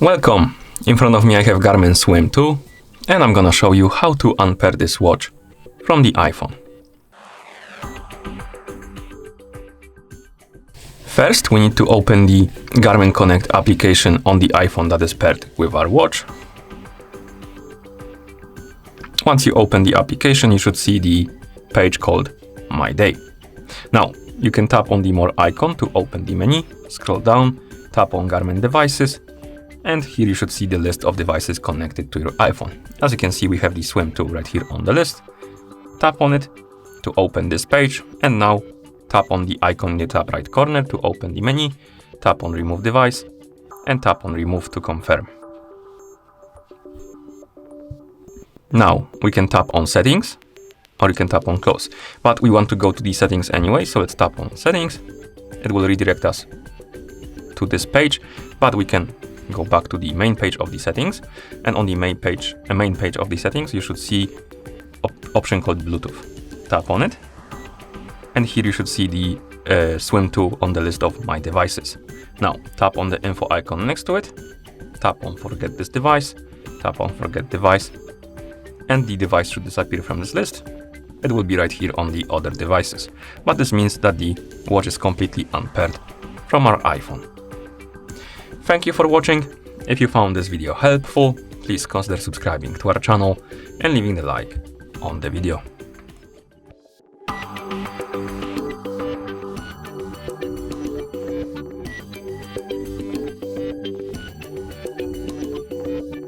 Welcome! In front of me I have Garmin Swim 2 and I'm gonna show you how to unpair this watch from the iPhone. First, we need to open the Garmin Connect application on the iPhone that is paired with our watch. Once you open the application, you should see the page called My Day. Now, you can tap on the More icon to open the menu, scroll down, tap on Garmin Devices, and here you should see the list of devices connected to your iPhone. As you can see, we have the Swim 2 right here on the list. Tap on it to open this page, and now tap on the icon in the top right corner to open the menu, tap on Remove Device, and tap on Remove to confirm. Now we can tap on Settings, or you can tap on Close, but we want to go to the settings anyway, so let's tap on Settings. It will redirect us to this page, but we can go back to the main page of the settings, and on the main page of the settings you should see option called Bluetooth. Tap on it, and here you should see the Swim 2 on the list of my devices. Now tap on the info icon next to it, tap on Forget this device, tap on Forget device, and the device should disappear from this list. It will be right here on the other devices, but this means that the watch is completely unpaired from our iPhone. Thank you for watching. If you found this video helpful, please consider subscribing to our channel and leaving a like on the video.